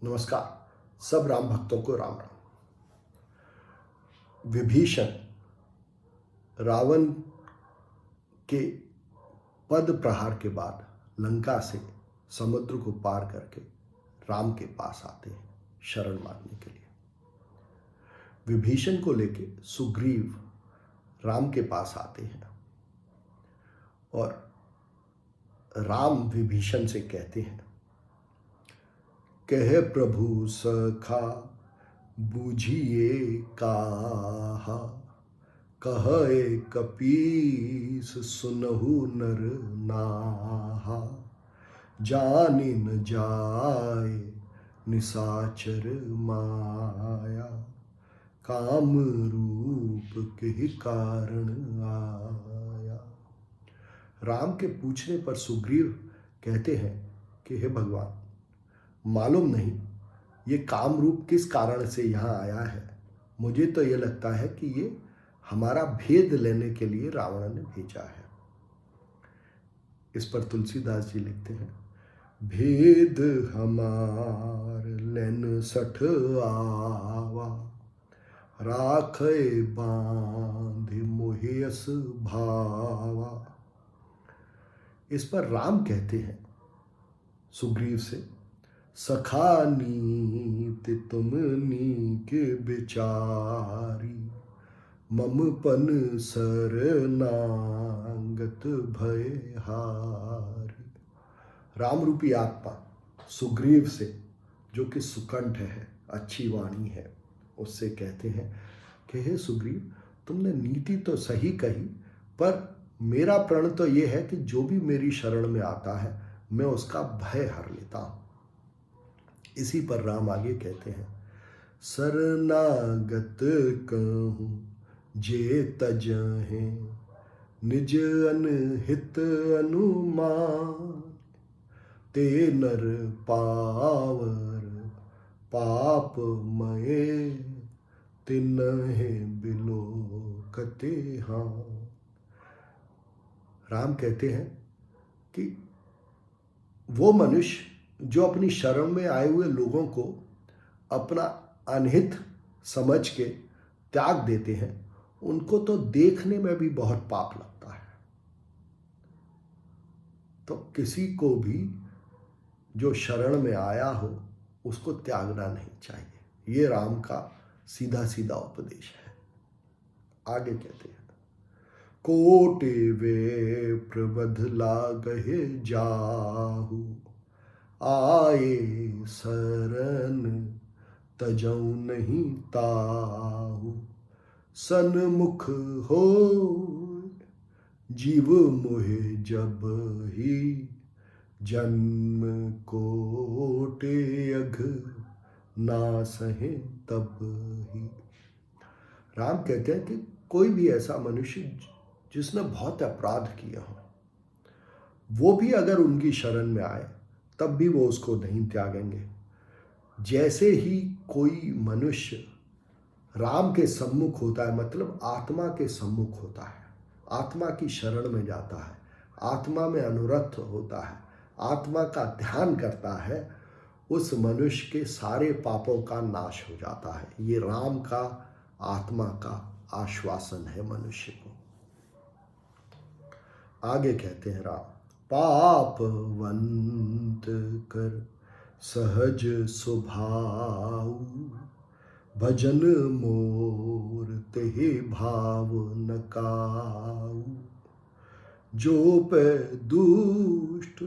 नमस्कार। सब राम भक्तों को राम राम। विभीषण रावण के पद प्रहार के बाद लंका से समुद्र को पार करके राम के पास आते हैं शरण मांगने के लिए। विभीषण को लेके सुग्रीव राम के पास आते हैं और राम विभीषण से कहते हैं, कह प्रभु सखा बूझिए काहा, कहे कपीस सुनहु नर नाहा, जानि न जाए निसाचर माया, काम रूप के कारण आया। राम के पूछने पर सुग्रीव कहते हैं कि हे भगवान, मालूम नहीं ये काम रूप किस कारण से यहाँ आया है। मुझे तो ये लगता है कि ये हमारा भेद लेने के लिए रावण ने भेजा है। इस पर तुलसीदास जी लिखते हैं, भेद हमार लेन सठ आवा, राखे बांध मोहियस भावा। इस पर राम कहते हैं सुग्रीव से, सखा नीति तुम नीक विचारी, ममपन शरणागत भय हारी। राम रूपी आत्मा सुग्रीव से, जो कि सुकंठ है, अच्छी वाणी है, उससे कहते हैं कि हे सुग्रीव, तुमने नीति तो सही कही, पर मेरा प्रण तो ये है कि जो भी मेरी शरण में आता है मैं उसका भय हर लेता हूं। इसी पर राम आगे कहते हैं, शरणागत कहूं जे तजहे, निज अनहित अनुमान, ते नर पावर पाप मये, तिन्हे बिलोकते हाँ। राम कहते हैं कि वो मनुष्य जो अपनी शरण में आए हुए लोगों को अपना अनहित समझ के त्याग देते हैं, उनको तो देखने में भी बहुत पाप लगता है। तो किसी को भी जो शरण में आया हो उसको त्यागना नहीं चाहिए। ये राम का सीधा सीधा उपदेश है। आगे कहते हैं, कोटि वे प्रबध लागहे जाहु, आए शरण तजऊ नहीं ताहु, सन्मुख हो जीव मोहे जब ही, जन्म कोटि अघ ना सहे तब ही। राम कहते हैं कि कोई भी ऐसा मनुष्य जिसने बहुत अपराध किया हो, वो भी अगर उनकी शरण में आए तब भी वो उसको नहीं त्यागेंगे। जैसे ही कोई मनुष्य राम के सम्मुख होता है, मतलब आत्मा के सम्मुख होता है, आत्मा की शरण में जाता है, आत्मा में अनुरक्त होता है, आत्मा का ध्यान करता है, उस मनुष्य के सारे पापों का नाश हो जाता है। ये राम का आत्मा का आश्वासन है मनुष्य को। आगे कहते हैं राम, पापवंत कर सहज स्वभाव, भजन मोर तेहि भाव न काऊ, जो पे दुष्ट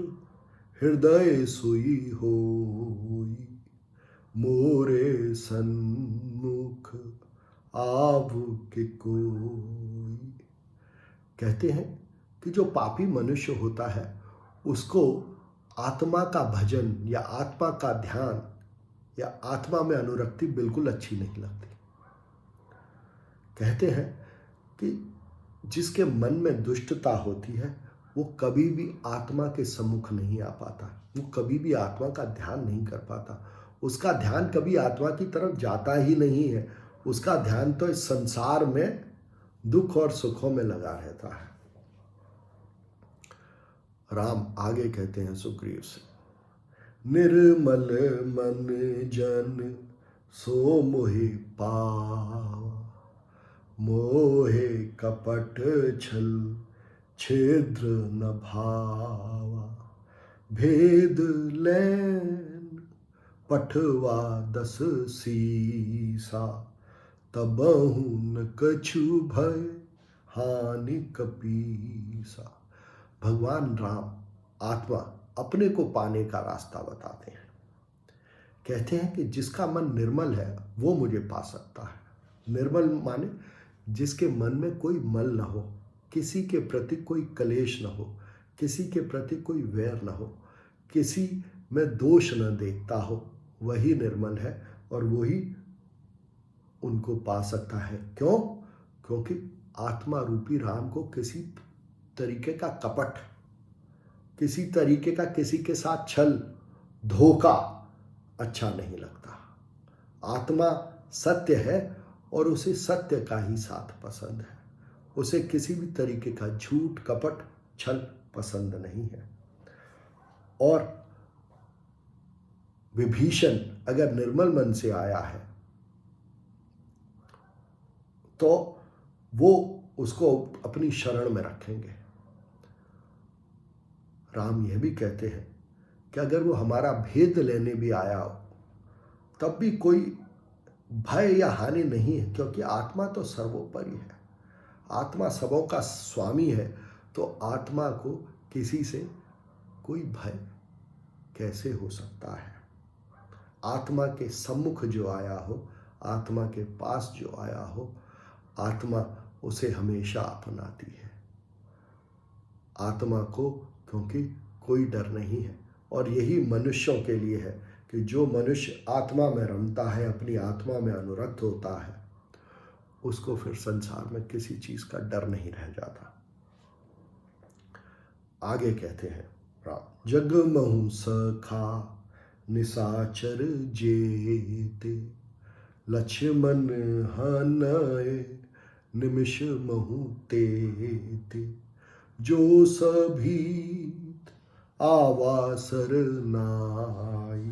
हृदय सोई होई, मोरे सन्मुख आव के कोई। कहते हैं कि जो पापी मनुष्य होता है उसको आत्मा का भजन या आत्मा का ध्यान या आत्मा में अनुरक्ति बिल्कुल अच्छी नहीं लगती। कहते हैं कि जिसके मन में दुष्टता होती है वो कभी भी आत्मा के सम्मुख नहीं आ पाता, वो कभी भी आत्मा का ध्यान नहीं कर पाता, उसका ध्यान कभी आत्मा की तरफ जाता ही नहीं है। उसका ध्यान तो इस संसार में दुख और सुखों में लगा रहता है। राम आगे कहते हैं सुग्रीव से, निर्मल मन जन सो मोहि पावा, मोहे कपट छल छिद्र न भावा, भेद लैन पठवा 10 सीसा, तबहु न कछु भय हानि कपीसा। भगवान राम आत्मा अपने को पाने का रास्ता बताते हैं। कहते हैं कि जिसका मन निर्मल है वो मुझे पा सकता है। निर्मल माने जिसके मन में कोई मल न हो, किसी के प्रति कोई कलेश न हो, किसी के प्रति कोई वैर न हो, किसी में दोष न देखता हो, वही निर्मल है और वही उनको पा सकता है। क्यों? क्योंकि आत्मा रूपी राम को किसी तरीके का कपट, किसी तरीके का किसी के साथ छल धोखा अच्छा नहीं लगता। आत्मा सत्य है और उसे सत्य का ही साथ पसंद है। उसे किसी भी तरीके का झूठ कपट छल पसंद नहीं है। और विभीषण अगर निर्मल मन से आया है तो वो उसको अपनी शरण में रखेंगे। राम यह भी कहते हैं कि अगर वो हमारा भेद लेने भी आया हो तब भी कोई भय या हानि नहीं है, क्योंकि आत्मा तो सर्वोपरि है। आत्मा सबों का स्वामी है, तो आत्मा को किसी से कोई भय कैसे हो सकता है। आत्मा के सम्मुख जो आया हो, आत्मा के पास जो आया हो, आत्मा उसे हमेशा अपनाती है। आत्मा को क्योंकि कोई डर नहीं है। और यही मनुष्यों के लिए है कि जो मनुष्य आत्मा में रमता है, अपनी आत्मा में अनुरक्त होता है, उसको फिर संसार में किसी चीज का डर नहीं रह जाता। आगे कहते हैं राम, जगमहु सखा निशाचर जेते, लक्ष्मण हनय निमिष महु तेते, जो सभीत आवासर नाई,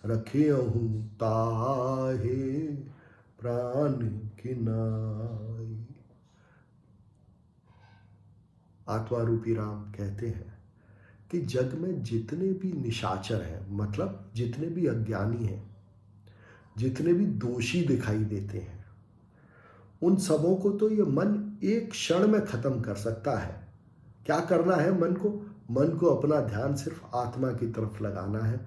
रखेहु ताहे प्राण की नाई। आत्मा रूपी राम कहते हैं कि जग में जितने भी निशाचर हैं, मतलब जितने भी अज्ञानी हैं, जितने भी दोषी दिखाई देते हैं, उन सबों को तो ये मन एक क्षण में खत्म कर सकता है। क्या करना है मन को? मन को अपना ध्यान सिर्फ आत्मा की तरफ लगाना है।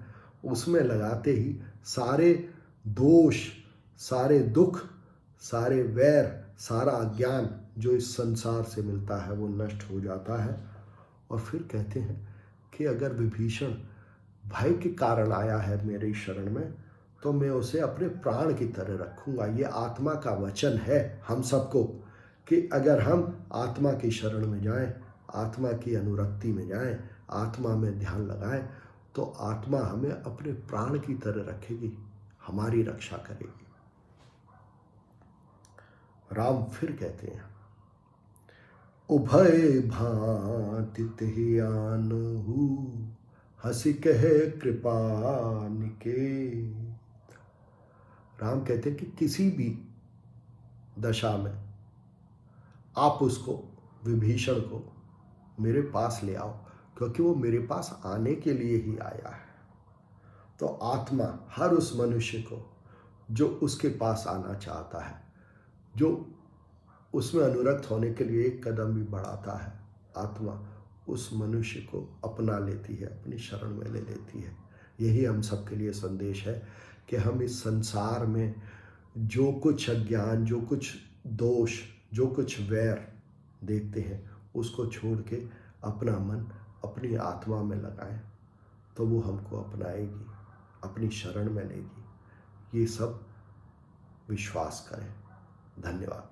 उसमें लगाते ही सारे दोष, सारे दुख, सारे वैर, सारा अज्ञान जो इस संसार से मिलता है वो नष्ट हो जाता है। और फिर कहते हैं कि अगर विभीषण भय के कारण आया है मेरी शरण में, तो मैं उसे अपने प्राण की तरह रखूंगा। ये आत्मा का वचन है हम सबको कि अगर हम आत्मा की शरण में जाएं, आत्मा की अनुरक्ति में जाएं, आत्मा में ध्यान लगाएं, तो आत्मा हमें अपने प्राण की तरह रखेगी, हमारी रक्षा करेगी। राम फिर कहते हैं, उभय भांति तिहि आनहु, हंसी कहे कृपा निकेत। राम कहते हैं कि किसी भी दशा में आप उसको, विभीषण को मेरे पास ले आओ, क्योंकि वो मेरे पास आने के लिए ही आया है। तो आत्मा हर उस मनुष्य को जो उसके पास आना चाहता है, जो उसमें अनुरक्त होने के लिए एक कदम भी बढ़ाता है, आत्मा उस मनुष्य को अपना लेती है, अपनी शरण में ले लेती है। यही हम सबके लिए संदेश है कि हम इस संसार में जो कुछ अज्ञान, जो कुछ दोष, जो कुछ वैर देखते हैं, उसको छोड़ के अपना मन अपनी आत्मा में लगाएं, तो वो हमको अपनाएगी, अपनी शरण में लेगी। ये सब विश्वास करें। धन्यवाद।